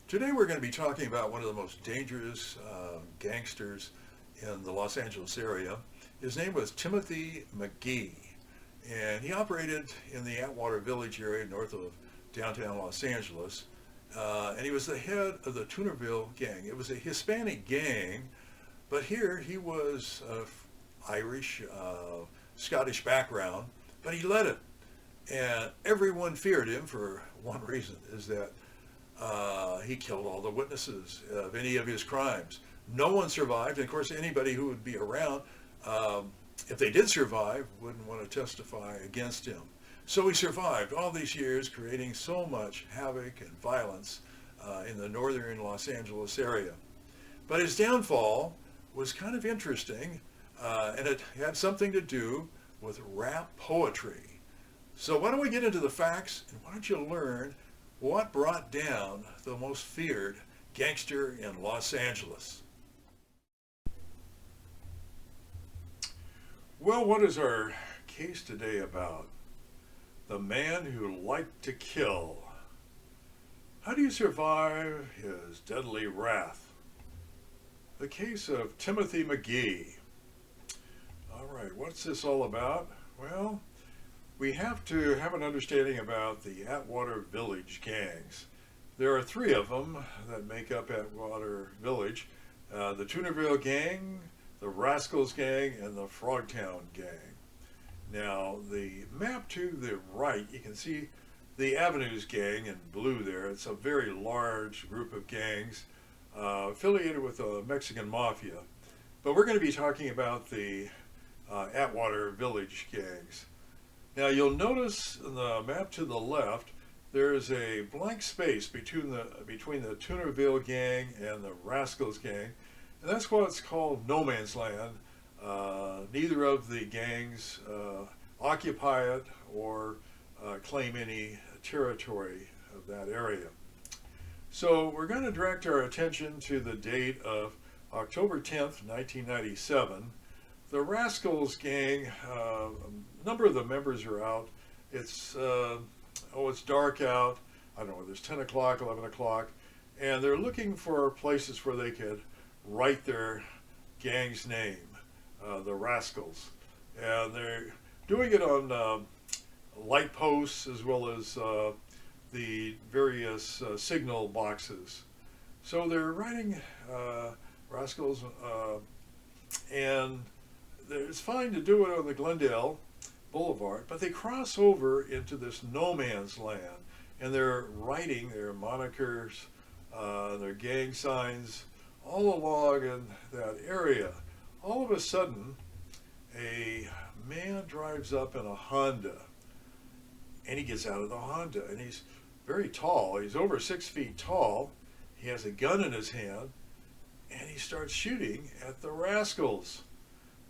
Today we're going to be talking about one of the most dangerous gangsters in the Los Angeles area. His name was Timothy McGee, and he operated in the Atwater Village area north of downtown Los Angeles, and he was the head of the Tunerville gang. It was a Hispanic gang, but here he was Irish, Scottish background, but he led it, and everyone feared him for one reason, is that he killed all the witnesses of any of his crimes. No one survived, and of course anybody who would be around, if they did survive, wouldn't want to testify against him. So he survived all these years, creating so much havoc and violence in the northern Los Angeles area. But his downfall was kind of interesting, and it had something to do with rap poetry. So why don't we get into the facts, and why don't you learn what brought down the most feared gangster in Los Angeles? Well, what is our case today about? The man who liked to kill. How do you survive his deadly wrath? The case of Timothy McGee. All right, what's this all about? Well, we have to have an understanding about the Atwater Village gangs. There are three of them that make up Atwater Village. The Tunerville gang, the Rascals gang, and the Frogtown gang. Now, the map to the right, you can see the Avenues gang in blue there. It's a very large group of gangs affiliated with the Mexican Mafia. But we're going to be talking about the Atwater Village gangs. Now you'll notice in the map to the left, there's a blank space between the Tunerville gang and the Rascals gang, and that's what's called no man's land. Neither of the gangs occupy it or claim any territory of that area. So we're going to direct our attention to the date of October 10th, 1997. The Rascals gang, a number of the members are out. It's dark out. I don't know whether it's 10 o'clock, 11 o'clock, and they're looking for places where they could write their gang's name, the Rascals. And they're doing it on light posts as well as the various signal boxes. So they're writing Rascals, and it's fine to do it on the Glendale Boulevard, but they cross over into this no man's land, and they're writing their monikers, their gang signs all along in that area. All of a sudden, a man drives up in a Honda, and he gets out of the Honda, and he's very tall. He's over 6 feet tall. He has a gun in his hand, and he starts shooting at the Rascals.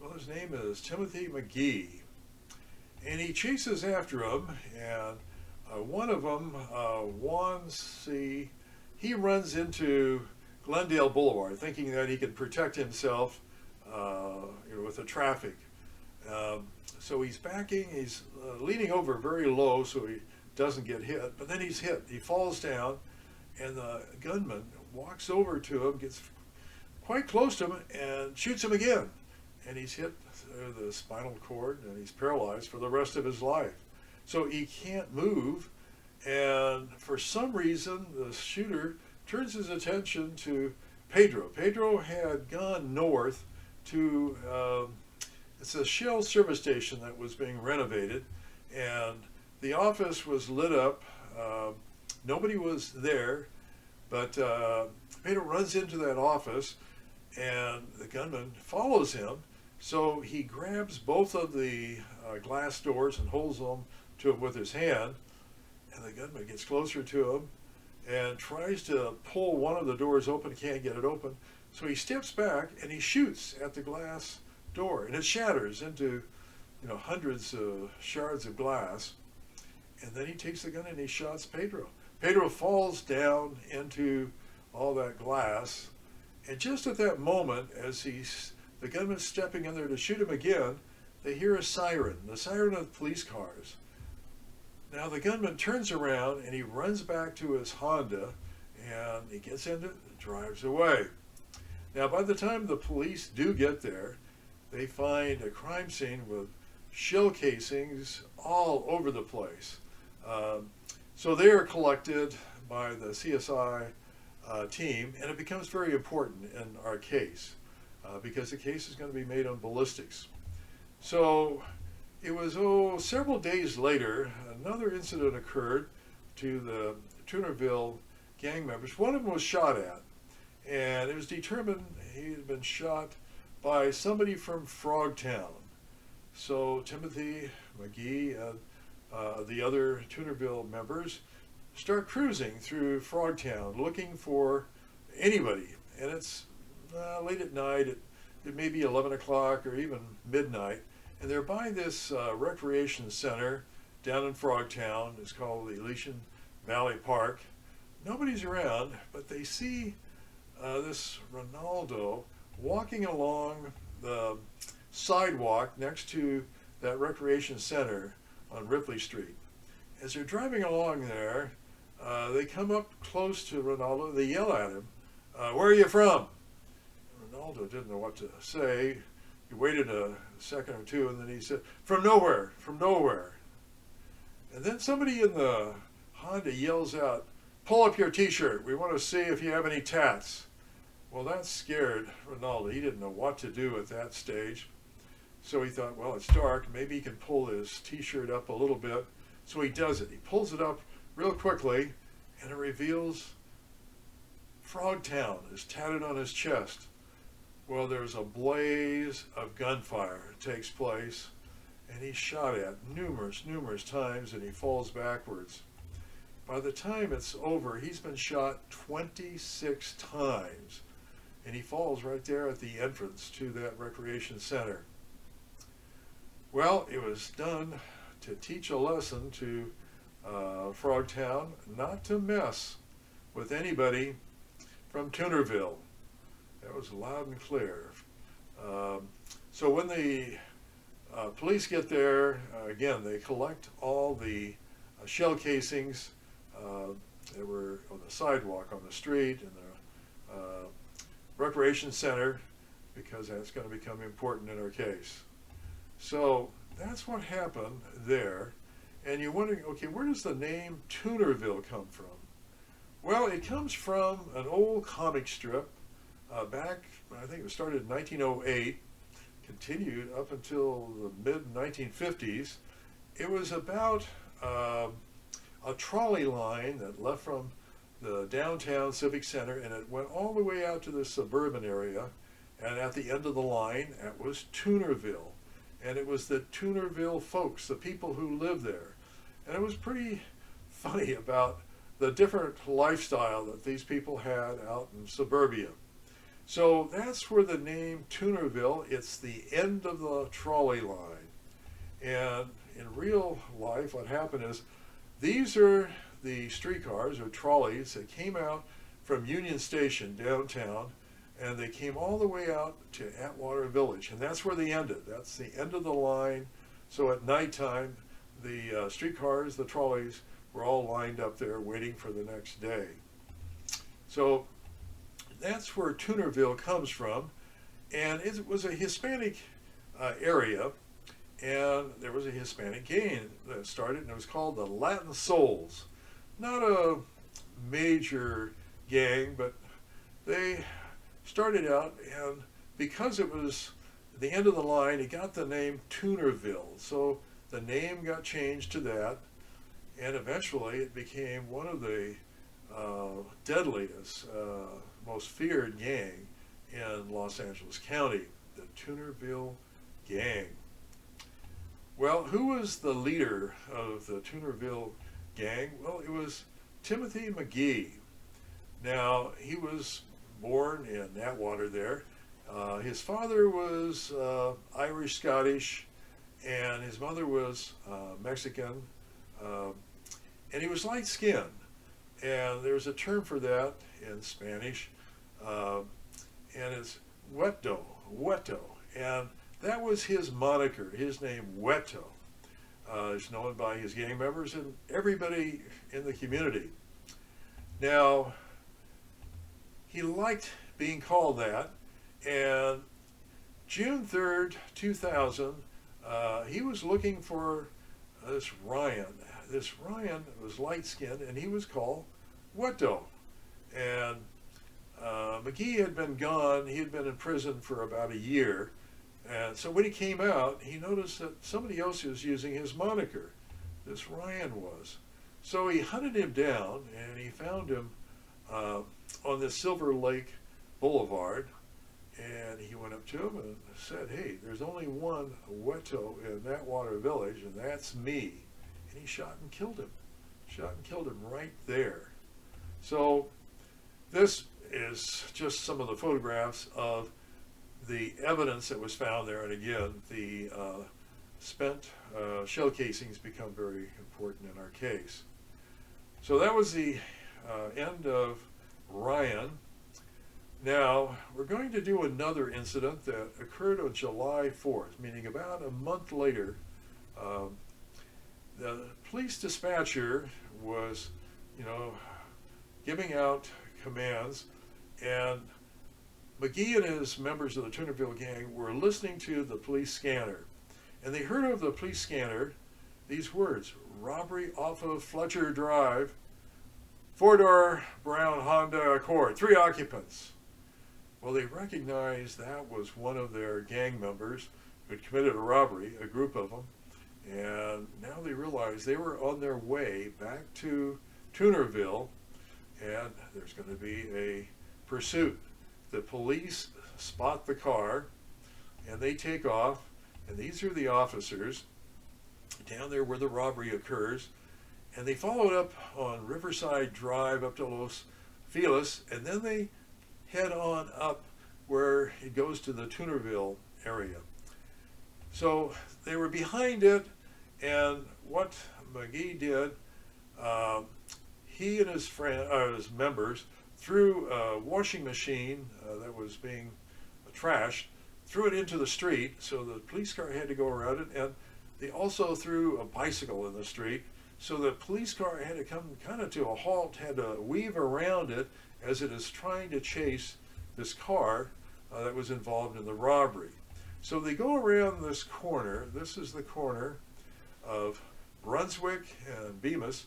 Well, his name is Timothy McGee, and he chases after him, and one of them, he runs into Glendale Boulevard, thinking that he can protect himself with the traffic. So he's backing, he's leaning over very low so he doesn't get hit, but then he's hit. He falls down, and the gunman walks over to him, gets quite close to him, and shoots him again. And he's hit the spinal cord, and he's paralyzed for the rest of his life. So he can't move, and for some reason, the shooter turns his attention to Pedro. Pedro had gone north to, it's a Shell service station that was being renovated, and the office was lit up. Nobody was there, but Pedro runs into that office, and the gunman follows him. So he grabs both of the glass doors and holds them to him with his hand, and the gunman gets closer to him and tries to pull one of the doors open, can't get it open. So he steps back and he shoots at the glass door, and it shatters into hundreds of shards of glass. And then he takes the gun and he shots Pedro. Pedro falls down into all that glass, and just at that moment, as the gunman's stepping in there to shoot him again, they hear a siren, the siren of police cars. Now the gunman turns around and he runs back to his Honda, and he gets into it and drives away. Now, by the time the police do get there, they find a crime scene with shell casings all over the place. So they are collected by the CSI team, and it becomes very important in our case because the case is going to be made on ballistics. So it was several days later, another incident occurred to the Tunerville gang members. One of them was shot at, and it was determined he had been shot by somebody from Frogtown. So Timothy McGee and the other Tunerville members start cruising through Frogtown looking for anybody. And it's late at night, it may be 11 o'clock or even midnight, and they're by this recreation center down in Frogtown. It's called the Elysian Valley Park. Nobody's around, but they see this Ronaldo walking along the sidewalk next to that recreation center on Ripley Street. As they're driving along there, they come up close to Ronaldo. They yell at him, "Where are you from?" Ronaldo didn't know what to say. He waited a second or two, and then he said, "From nowhere, from nowhere." And then somebody in the Honda yells out, "Pull up your t-shirt. We want to see if you have any tats." Well, that scared Ronaldo. He didn't know what to do at that stage. So he thought, well, it's dark. Maybe he can pull his t-shirt up a little bit. So he does it. He pulls it up real quickly, and it reveals Frogtown is tatted on his chest. Well, there's a blaze of gunfire takes place, and he's shot at numerous times, and he falls backwards. By the time it's over, he's been shot 26 times, and he falls right there at the entrance to that recreation center. Well, it was done to teach a lesson to Frogtown not to mess with anybody from Tunerville. That was loud and clear. So when the police get there, again, they collect all the shell casings that were on the sidewalk, on the street, in the recreation center, because that's going to become important in our case. So that's what happened there. And you're wondering, okay, where does the name Tunerville come from? Well, it comes from an old comic strip back, I think it was started in 1908, continued up until the mid-1950s. It was about a trolley line that left from the downtown Civic Center, and it went all the way out to the suburban area, and at the end of the line, it was Tunerville. And it was the Tunerville folks, the people who lived there. And it was pretty funny about the different lifestyle that these people had out in suburbia. So that's where the name Tunerville, it's the end of the trolley line. And in real life, what happened is these are the streetcars or trolleys that came out from Union Station downtown, and they came all the way out to Atwater Village, and that's where they ended. That's the end of the line. So at nighttime, the streetcars, the trolleys, were all lined up there waiting for the next day. So that's where Tunerville comes from, and it was a Hispanic area, and there was a Hispanic gang that started, and it was called the Latin Souls. Not a major gang, but they started out, and because it was the end of the line, it got the name Tunerville. So the name got changed to that, and eventually it became one of the deadliest, most feared gang in Los Angeles County, the Tunerville Gang. Well, who was the leader of the Tunerville Gang? Well, it was Timothy McGee. Now, he was born in Atwater there. His father was Irish-Scottish, and his mother was Mexican, and he was light-skinned. And there's a term for that in Spanish, and it's hueto. And that was his moniker, his name, Hueto. It's known by his gang members and everybody in the community. Now, he liked being called that. And June 3rd, 2000, he was looking for this Ryan. This Ryan was light-skinned, and he was called Weto. And McGhee had been gone. He had been in prison for about a year. And so when he came out, he noticed that somebody else was using his moniker. This Ryan was. So he hunted him down, and he found him on the Silver Lake Boulevard. And he went up to him and said, "Hey, there's only one Weto in Atwater Village, and that's me." And he shot and killed him. Shot and killed him right there. So this is just some of the photographs of the evidence that was found there. And again, the spent shell casings become very important in our case. So that was the end of Ryan. Now, we're going to do another incident that occurred on July 4th, meaning about a month later. The police dispatcher was, giving out commands, and McGhee and his members of the Tunerville gang were listening to the police scanner. And they heard of the police scanner these words: "Robbery off of Fletcher Drive, 4-door brown Honda Accord, 3 occupants." Well, they recognized that was one of their gang members who had committed a robbery, a group of them. And now they realized they were on their way back to Tunerville, and there's going to be a pursuit. The police spot the car, and they take off, and these are the officers down there where the robbery occurs, and they followed up on Riverside Drive up to Los Feliz, and then they head on up where it goes to the Tunerville area. So they were behind it, and what McGhee did, he and his his members threw a washing machine that was being trashed, threw it into the street, so the police car had to go around it, and they also threw a bicycle in the street, so the police car had to come kind of to a halt, had to weave around it as it is trying to chase this car that was involved in the robbery. So they go around this corner. This is the corner of Brunswick and Bemis,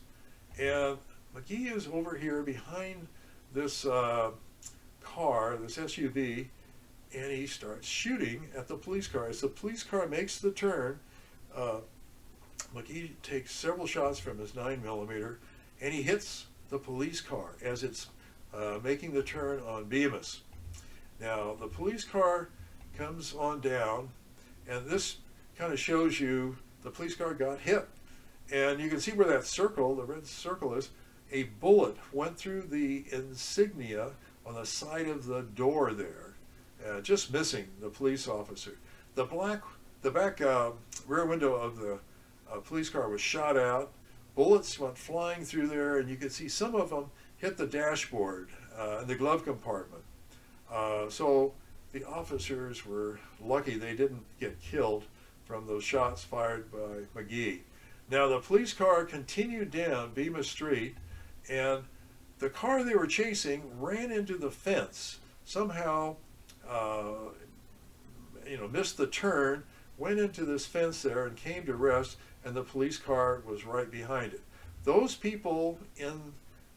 and McGhee is over here behind this car, this SUV, and he starts shooting at the police car. As the police car makes the turn, McGhee takes several shots from his 9mm, and he hits the police car as it's making the turn on Bemis. Now, the police car comes on down, and this kind of shows you the police car got hit. And you can see where that circle, the red circle is, a bullet went through the insignia on the side of the door there, just missing the police officer. The back rear window of the police car was shot out. Bullets went flying through there, and you can see some of them hit the dashboard and the glove compartment. So the officers were lucky they didn't get killed from those shots fired by McGhee. Now, the police car continued down Bemis Street, and the car they were chasing ran into the fence. Somehow, missed the turn, went into this fence there and came to rest, and the police car was right behind it. Those people in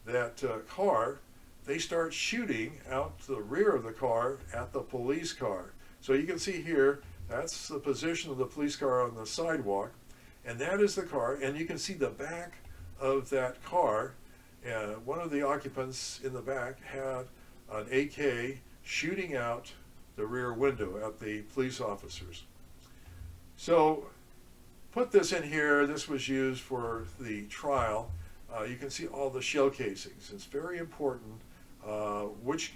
that car, they start shooting out the rear of the car at the police car. So you can see here, that's the position of the police car on the sidewalk, and that is the car, and you can see the back of that car. One of the occupants in the back had an AK shooting out the rear window at the police officers. So put this in here. This was used for the trial. You can see all the shell casings. It's very important which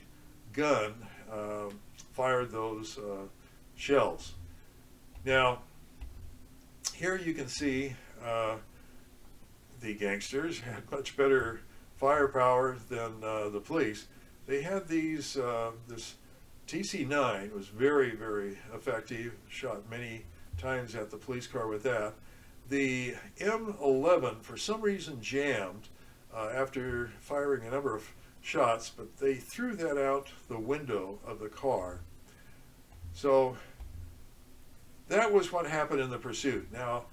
gun fired those shells. Now, here you can see the gangsters had much better firepower than the police. They had these, this TC-9 was very, very effective, shot many times at the police car with that. The M11, for some reason, jammed after firing a number of shots, but they threw that out the window of the car. So that was what happened in the pursuit. Now,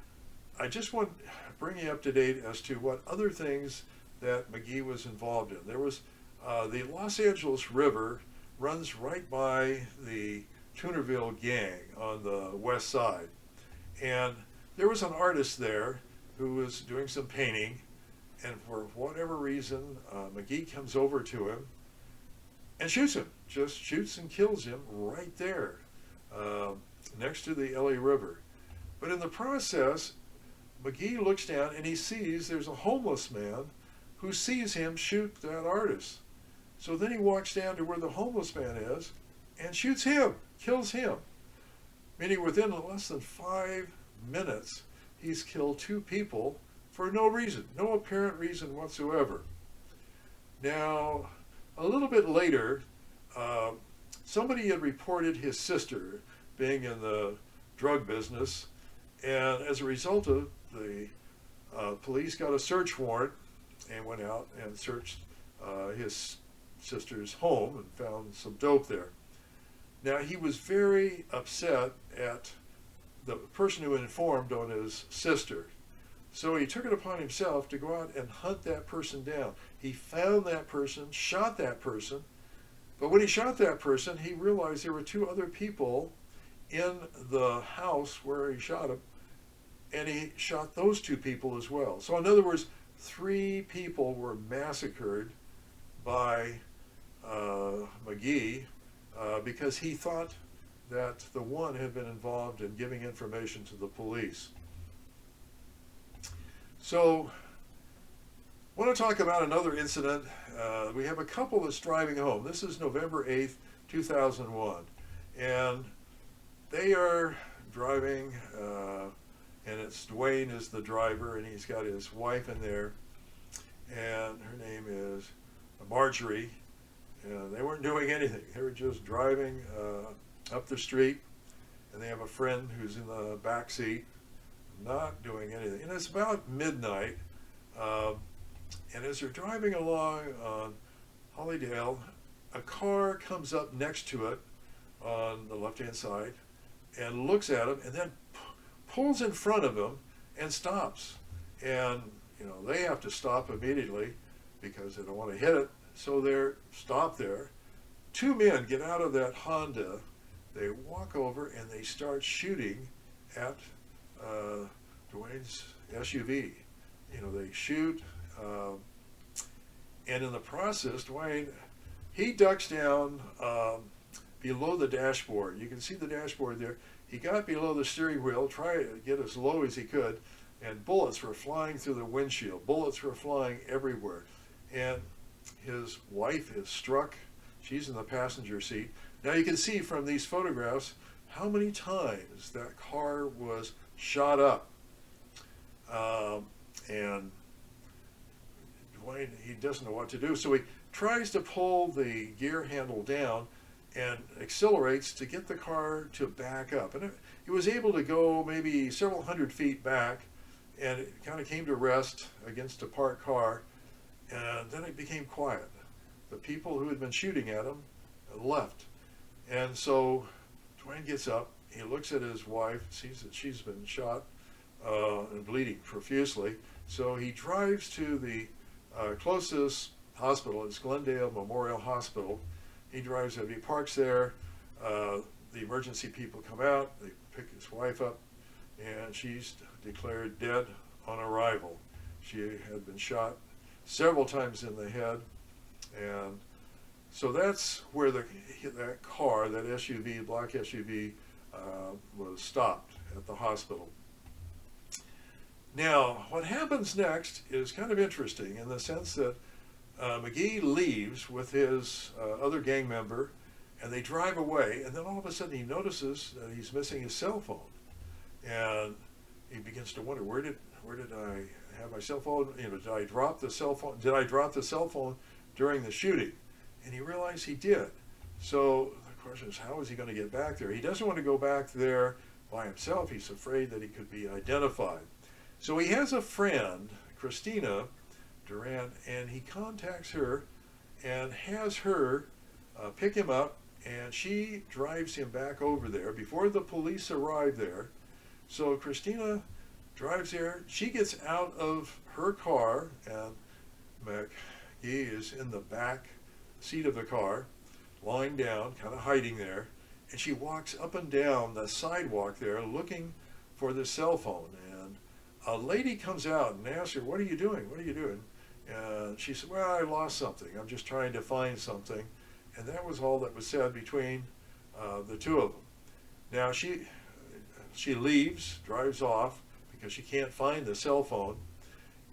I just want to bring you up to date as to what other things that McGhee was involved in. There was the Los Angeles River runs right by the Tunerville gang on the west side. And there was an artist there who was doing some painting, and for whatever reason, McGhee comes over to him and shoots him, just shoots and kills him right there, next to the LA River. But in the process, McGhee looks down and he sees there's a homeless man who sees him shoot that artist. So then he walks down to where the homeless man is and shoots him, kills him. Meaning within less than 5 minutes, he's killed 2 people for no reason, no apparent reason whatsoever. Now, a little bit later, somebody had reported his sister being in the drug business, and as a result of the police got a search warrant and went out and searched his sister's home and found some dope there. Now, he was very upset at the person who informed on his sister. So he took it upon himself to go out and hunt that person down. He found that person, shot that person, but when he shot that person, he realized there were 2 other people in the house where he shot him, and he shot those 2 people as well. So in other words, 3 people were massacred by McGhee because he thought that the one had been involved in giving information to the police. So I want to talk about another incident. We have a couple that's driving home. This is November 8th, 2001. And they are driving, and it's Dwayne is the driver, and he's got his wife in there, and her name is Marjorie. And they weren't doing anything. They were just driving up the street, and they have a friend who's in the back seat, not doing anything. And it's about midnight, and as they're driving along on Hollydale, a car comes up next to it on the left-hand side and looks at him, and then pulls in front of him and stops. And they have to stop immediately because they don't want to hit it. So they're stopped there. 2 men get out of that Honda. They walk over and they start shooting at Dwayne's SUV. They shoot, and in the process, Dwayne, he ducks down below the dashboard. You can see the dashboard there. He got below the steering wheel, tried to get as low as he could, and bullets were flying through the windshield. Bullets were flying everywhere. And his wife is struck. She's in the passenger seat. Now you can see from these photographs how many times that car was shot up. And Dwayne, he doesn't know what to do. So he tries to pull the gear handle down and accelerates to get the car to back up. And he was able to go maybe several hundred feet back, and it kind of came to rest against a parked car. And then it became quiet. The people who had been shooting at him left. And so Dwayne gets up, he looks at his wife, sees that she's been shot and bleeding profusely. So he drives to the closest hospital. It's Glendale Memorial Hospital. He drives up, he parks there. The emergency people come out, they pick his wife up, and she's declared dead on arrival. She had been shot several times in the head, and so that's where that car, that SUV, black SUV, was stopped at the hospital. Now, what happens next is kind of interesting in the sense that McGhee leaves with his other gang member, and they drive away, and then all of a sudden he notices that he's missing his cell phone, and he begins to wonder, where did I have my cell phone? Did I drop the cell phone? Did I drop the cell phone during the shooting? And he realized he did. So the question is, how is he going to get back there? He doesn't want to go back there by himself. He's afraid that he could be identified. So he has a friend, Christina Durant, and he contacts her, and has her pick him up, and she drives him back over there before the police arrive there. So Christina drives there. She gets out of her car, and McGhee is in the back seat of the car, lying down, kind of hiding there. And she walks up and down the sidewalk there looking for the cell phone. And a lady comes out and asks her, "What are you doing? What are you doing?" And she said, "Well, I lost something. I'm just trying to find something." And that was all that was said between the two of them. Now she leaves, drives off, because she can't find the cell phone.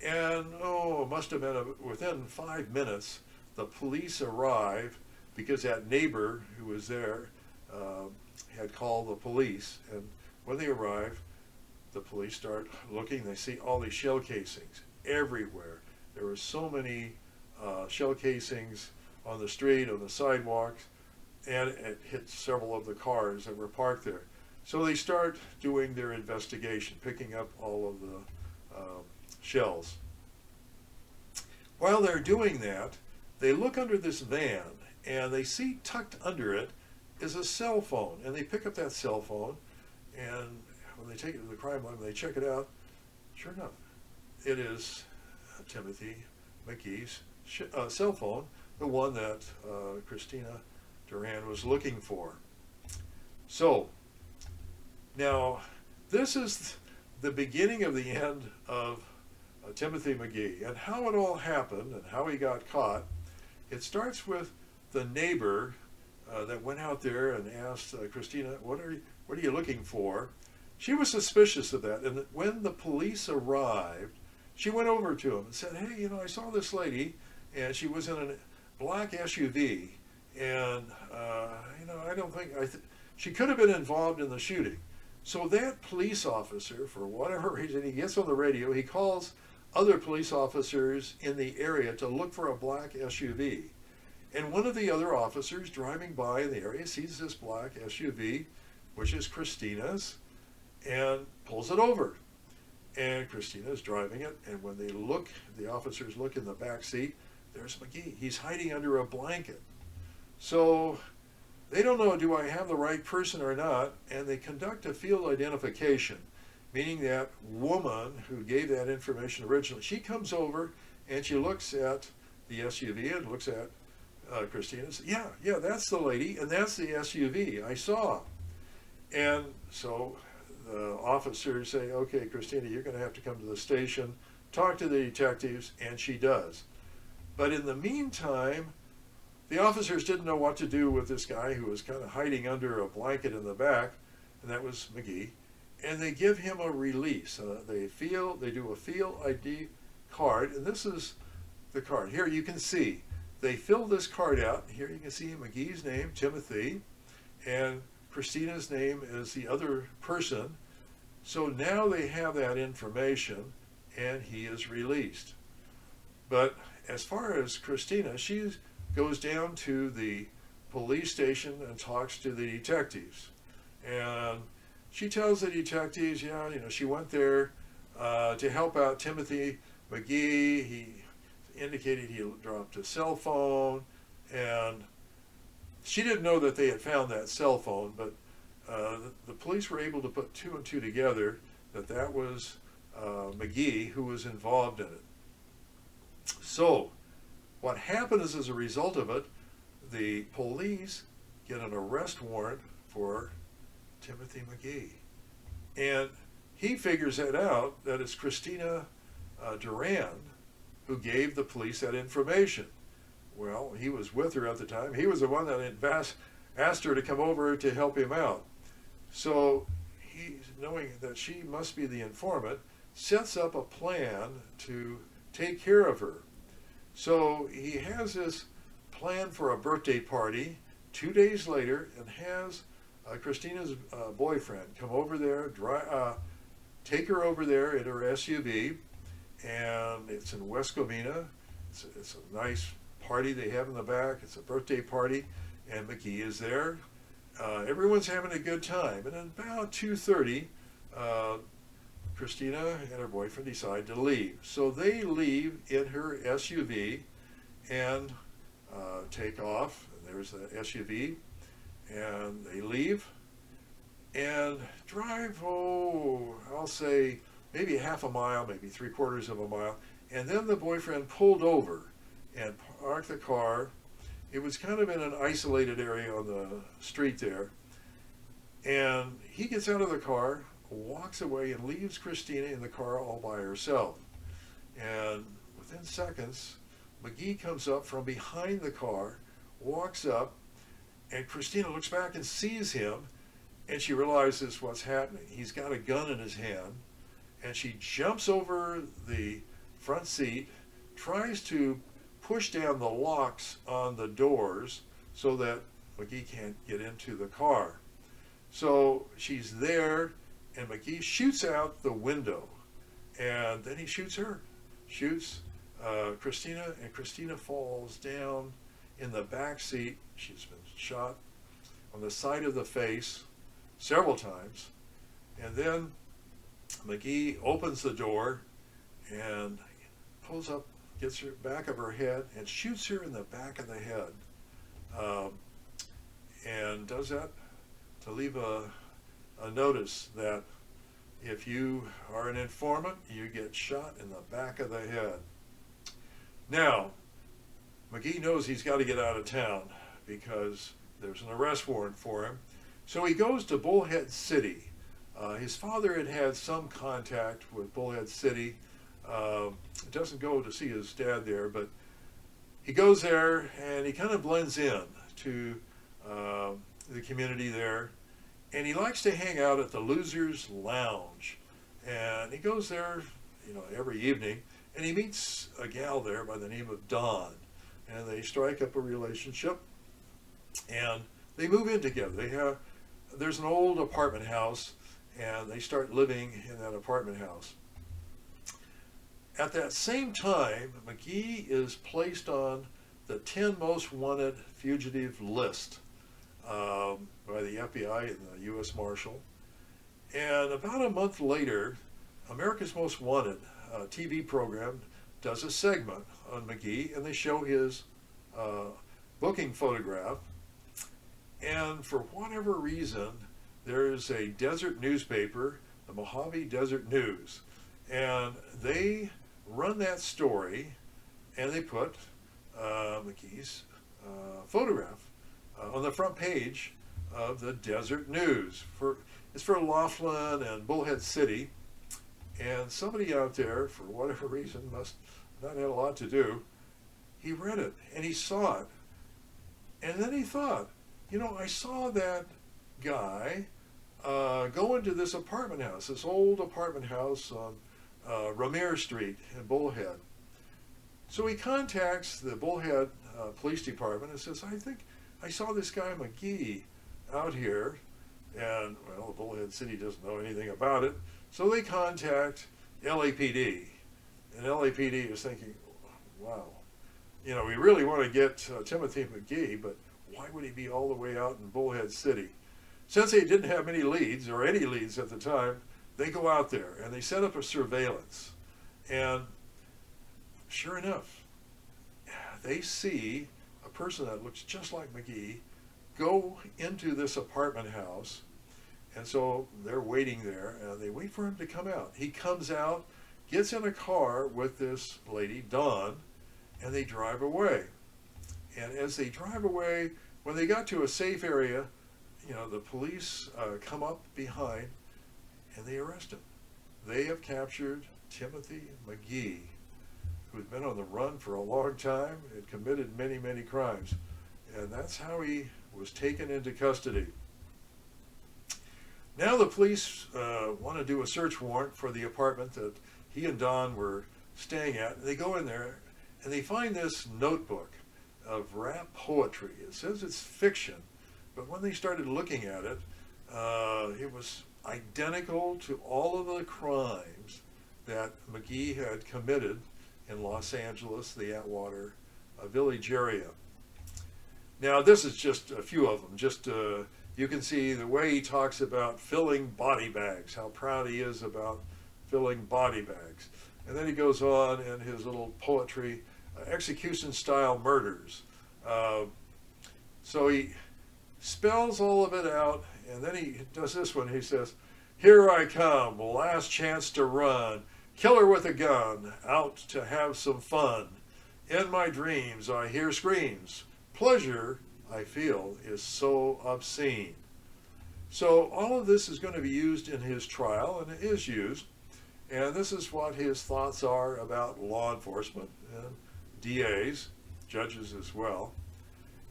And it must have been within 5 minutes, the police arrive, because that neighbor who was there had called the police. And when they arrive, the police start looking. They see all these shell casings everywhere. There were so many shell casings on the street, on the sidewalks, and it hit several of the cars that were parked there. So they start doing their investigation, picking up all of the shells. While they're doing that, they look under this van, and they see tucked under it is a cell phone. And they pick up that cell phone, and when they take it to the crime lab, they check it out. Sure enough, it is Timothy McGee's cell phone, the one that Christina Duran was looking for. So, now, this is the beginning of the end of Timothy McGhee, and how it all happened and how he got caught. It starts with the neighbor that went out there and asked Christina, what are you looking for? She was suspicious of that, and when the police arrived, she went over to him and said, "Hey, I saw this lady, and she was in a black SUV, and I don't think she could have been involved in the shooting." So that police officer, for whatever reason, he gets on the radio, he calls other police officers in the area to look for a black SUV. And one of the other officers driving by in the area sees this black SUV, which is Christina's, and pulls it over. And Christina's driving it, and when the officers look in the back seat, there's McGhee. He's hiding under a blanket. So they don't know, do I have the right person or not? And they conduct a field identification, meaning that woman who gave that information originally, she comes over and she looks at the SUV and looks at Christina and says, yeah, that's the lady, and that's the SUV I saw. And so the officers say, "Okay, Christina, you're going to have to come to the station, talk to the detectives," and she does. But in the meantime, the officers didn't know what to do with this guy who was kind of hiding under a blanket in the back, and that was McGhee. And they give him a release. They do a field ID card, and this is the card. Here you can see they fill this card out. Here you can see McGee's name, Timothy, and Christina's name is the other person. So now they have that information, and he is released. But as far as Christina, she goes down to the police station and talks to the detectives. And she tells the detectives, she went there to help out Timothy McGhee. He indicated he dropped a cell phone, and she didn't know that they had found that cell phone, but the police were able to put two and two together that was McGhee who was involved in it. So what happened is, as a result of it, the police get an arrest warrant for Timothy McGhee. And he figures that out, that it's Christina Duran who gave the police that information. Well, he was with her at the time. He was the one that asked her to come over to help him out. So he, knowing that she must be the informant, sets up a plan to take care of her. So he has this plan for a birthday party 2 days later, and has Christina's boyfriend come over there, take her over there in her SUV, and it's in West Covina. It's a nice party they have in the back. It's a birthday party, and McGhee is there. Everyone's having a good time, and at about 2:30, Christina and her boyfriend decide to leave. So they leave in her SUV, and take off. There's the SUV, and they leave and drive, I'll say maybe half a mile, maybe 3/4 of a mile, and then the boyfriend pulled over and parked the car. It was kind of in an isolated area on the street there, and he gets out of the car, walks away, and leaves Christina in the car all by herself. And within seconds, McGhee comes up from behind the car, walks up, and Christina looks back and sees him, and she realizes what's happening. He's got a gun in his hand, and she jumps over the front seat, tries to push down the locks on the doors so that McGhee can't get into the car. So she's there, and McGhee shoots out the window, and then he shoots her, shoots Christina, and Christina falls down in the back seat. She's been shot on the side of the face several times, and then McGhee opens the door and pulls up, gets her back of her head, and shoots her in the back of the head, and does that to leave a notice that if you are an informant, you get shot in the back of the head. Now, McGhee knows he's got to get out of town because there's an arrest warrant for him. So he goes to Bullhead City. His father had had some contact with Bullhead City. Doesn't go to see his dad there, but he goes there and he kind of blends in to the community there. And he likes to hang out at the Losers Lounge. And he goes there, every evening, and he meets a gal there by the name of Dawn. And they strike up a relationship, and they move in together. There's an old apartment house, and they start living in that apartment house. At that same time, McGhee is placed on the 10 most wanted fugitive list by the FBI and the U.S. Marshal. And about a month later, America's Most Wanted TV program does a segment on McGhee, and they show his booking photograph. And for whatever reason, there's a desert newspaper, the Mojave Desert News, and they run that story, and they put McGhee's photograph on the front page of the Desert News. It's for Laughlin and Bullhead City, and somebody out there, for whatever reason, must not have a lot to do, he read it, and he saw it, and then he thought, I saw that guy go into this apartment house, this old apartment house on Ramire Street in Bullhead. So he contacts the Bullhead Police Department and says, I think I saw this guy McGhee out here, and the Bullhead City doesn't know anything about it, so they contact LAPD, and LAPD is thinking, wow, we really want to get Timothy McGee, but why would he be all the way out in Bullhead City? Since they didn't have many leads, or any leads at the time, they go out there and they set up a surveillance. And sure enough, they see a person that looks just like McGhee go into this apartment house. And so they're waiting there, and they wait for him to come out. He comes out, gets in a car with this lady, Dawn, and they drive away. And as they drive away, when they got to a safe area, the police come up behind, and they arrest him. They have captured Timothy McGhee, who had been on the run for a long time, had committed many, many crimes. And that's how he was taken into custody. Now the police want to do a search warrant for the apartment that he and Don were staying at. They go in there, and they find this notebook of rap poetry. It says it's fiction, but when they started looking at it, it was identical to all of the crimes that McGhee had committed in Los Angeles, the Atwater Village area. Now, this is just a few of them. You can see the way he talks about filling body bags, how proud he is about filling body bags. And then he goes on in his little poetry, execution-style murders, Uh, so he spells all of it out, and then he does this one. He says, "Here I come, last chance to run, killer with a gun, out to have some fun. In my dreams I hear screams, pleasure I feel is so obscene." So all of this is going to be used in his trial, and it is used. And this is what his thoughts are about law enforcement and DAs, judges as well.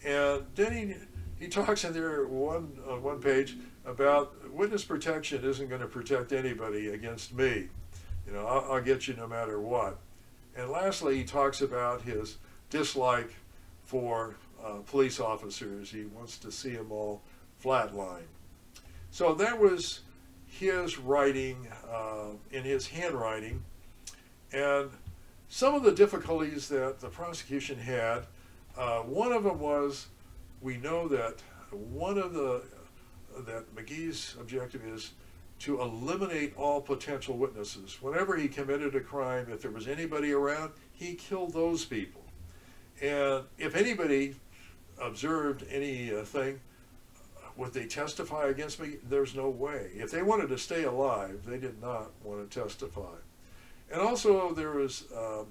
And then he talks in there on one page about witness protection isn't going to protect anybody against me. You know, I'll get you no matter what. And lastly, he talks about his dislike for police officers. He wants to see them all flatline. So that was his writing, in his handwriting. And some of the difficulties that the prosecution had, one of them was, we know that that McGhee's objective is to eliminate all potential witnesses. Whenever he committed a crime, if there was anybody around, he killed those people. And if anybody observed anything, would they testify against me? There's no way. If they wanted to stay alive, they did not want to testify. And also there was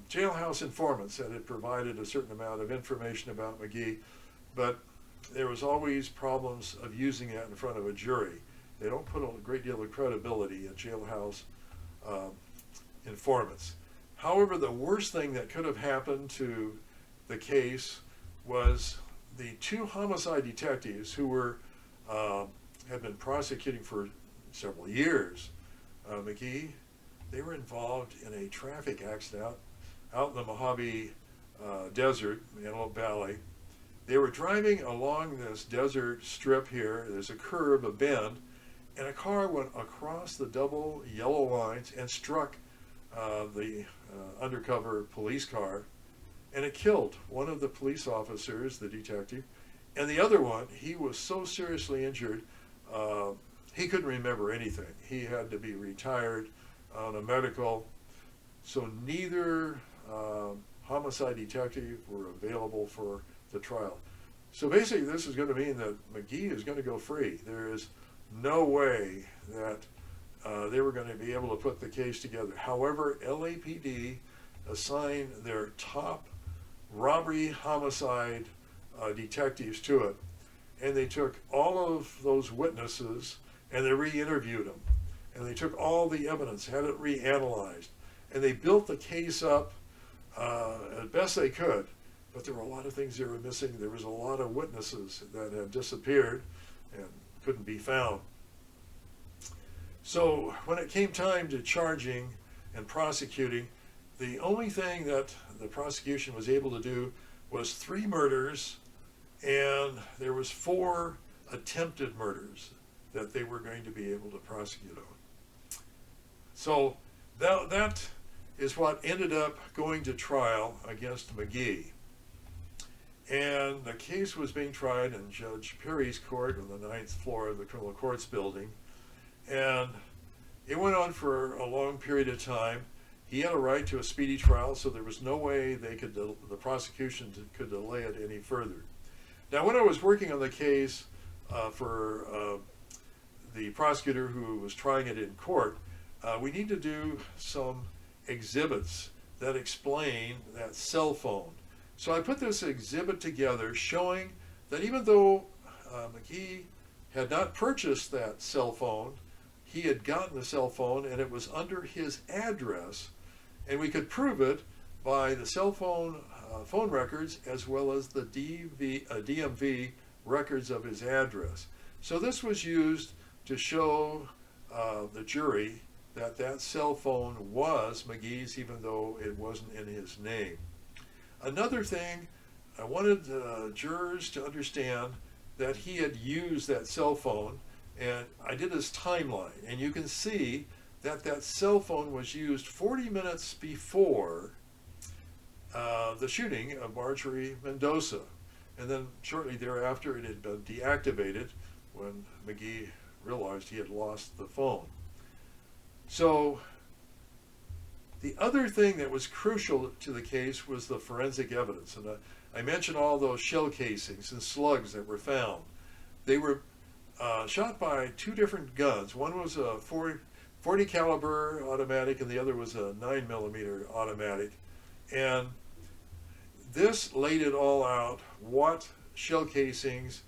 jailhouse informants that had provided a certain amount of information about McGhee, but there was always problems of using it in front of a jury. They don't put a great deal of credibility in jailhouse informants. However, the worst thing that could have happened to the case was the two homicide detectives who were had been prosecuting for several years. McGhee, they were involved in a traffic accident out in the Mojave Desert, Antelope Valley. They were driving along this desert strip here. There's a curve, a bend, and a car went across the double yellow lines and struck the undercover police car, and it killed one of the police officers, the detective, and the other one, he was so seriously injured, he couldn't remember anything. He had to be retired on a medical, so neither homicide detective were available for the trial. So basically this is going to mean that McGhee is going to go free. There is no way that they were going to be able to put the case together. However, LAPD assigned their top robbery homicide detectives to it, and they took all of those witnesses and they re-interviewed them, and they took all the evidence, had it reanalyzed, and they built the case up as best they could. But there were a lot of things they were missing. There was a lot of witnesses that had disappeared and couldn't be found. So when it came time to charging and prosecuting, the only thing that the prosecution was able to do was 3 murders, and there was 4 attempted murders that they were going to be able to prosecute on. So that is what ended up going to trial against McGhee. And the case was being tried in Judge Perry's court on the 9th floor of the criminal courts building. And it went on for a long period of time. He had a right to a speedy trial, so there was no way the prosecution could delay it any further. Now, when I was working on the case for the prosecutor who was trying it in court, we need to do some exhibits that explain that cell phone. So I put this exhibit together showing that even though McGhee had not purchased that cell phone, he had gotten the cell phone and it was under his address, and we could prove it by the cell phone phone records as well as the DMV records of his address. So this was used to show the jury that that cell phone was McGhee's, even though it wasn't in his name. Another thing, I wanted jurors to understand that he had used that cell phone, and I did his timeline, and you can see that that cell phone was used 40 minutes before the shooting of Marjorie Mendoza, and then shortly thereafter it had been deactivated when McGhee realized he had lost the phone. So The other thing that was crucial to the case was the forensic evidence. And I mentioned all those shell casings and slugs that were found. They were shot by two different guns. One was a 40 caliber automatic and the other was a 9mm automatic. And this laid it all out, what shell casings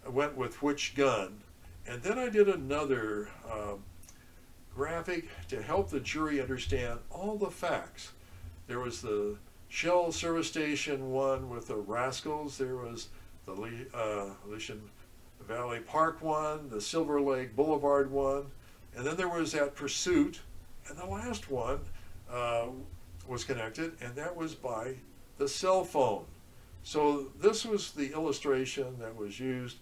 went with which gun. And then I did another graphic to help the jury understand all the facts. There was the Shell Service Station one with the Rascals. There was the Elysian Valley Park one, the Silver Lake Boulevard one, and then there was that Pursuit, and the last one was connected, and that was by the cell phone. So this was the illustration that was used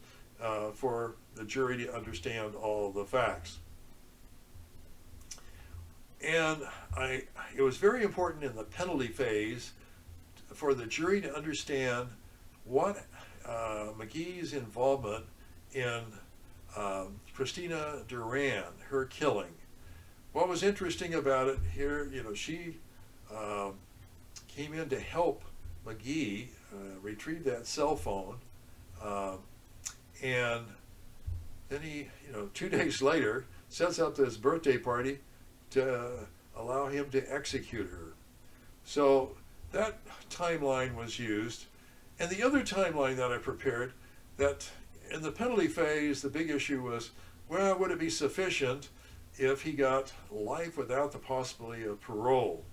for the jury to understand all the facts. And it was very important in the penalty phase for the jury to understand what McGhee's involvement in Christina Duran, her killing. What was interesting about it here, she came in to help McGhee retrieve that cell phone, and then he, 2 days later, sets up this birthday party to allow him to execute her. So that timeline was used. And the other timeline that I prepared, that in the penalty phase, the big issue was, well, would it be sufficient if he got life without the possibility of parole?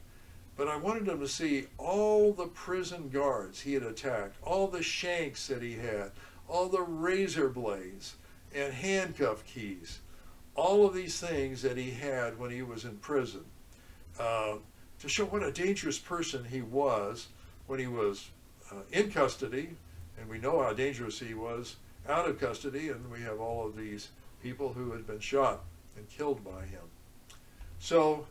But I wanted him to see all the prison guards he had attacked, all the shanks that he had, all the razor blades and handcuff keys, all of these things that he had when he was in prison, to show what a dangerous person he was when he was in custody, and we know how dangerous he was out of custody, and we have all of these people who had been shot and killed by him. So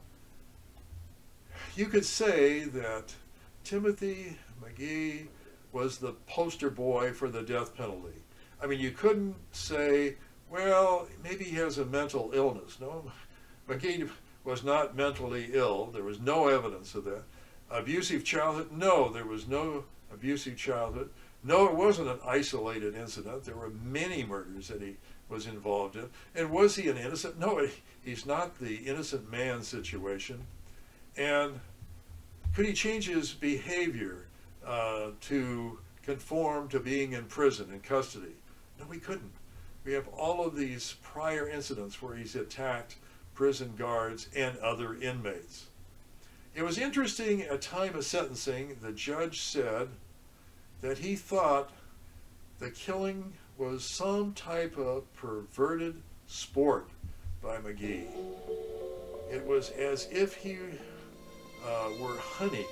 you could say that Timothy McGhee was the poster boy for the death penalty. I mean, you couldn't say, well, maybe he has a mental illness. No, McGhee was not mentally ill. There was no evidence of that. Abusive childhood? No, there was no abusive childhood. No, it wasn't an isolated incident. There were many murders that he was involved in. And was he an innocent? No, he's not the innocent man situation. And could he change his behavior to conform to being in prison, in custody? No, he couldn't. We have all of these prior incidents where he's attacked prison guards and other inmates. It was interesting, at time of sentencing, the judge said that he thought the killing was some type of perverted sport by McGhee. It was as if he were hunting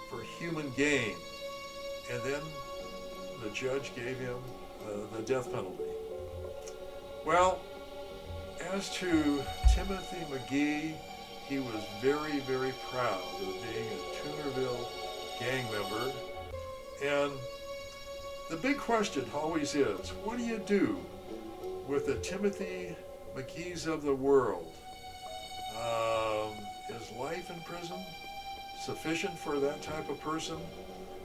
for human game, and then the judge gave him the death penalty. Well, as to Timothy McGhee, he was very, very proud of being a Tunerville gang member. And the big question always is, what do you do with the Timothy McGhees of the world? Is life in prison sufficient for that type of person?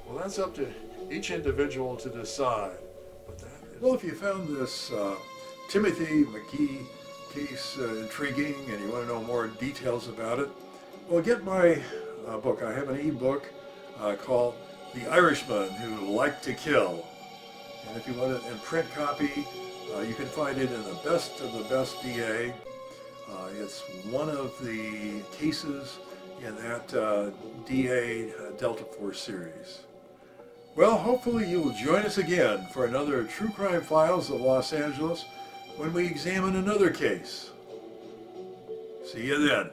Well, that's up to each individual to decide. But that is... Well, if you found this Timothy McGhee case intriguing and you want to know more details about it, well, get my book. I have an e-book called The Irishman Who Liked to Kill. And if you want it in print copy, you can find it in the best of the best DA. It's one of the cases in that DA Delta Force series. Well, hopefully you will join us again for another True Crime Files of Los Angeles when we examine another case. See you then.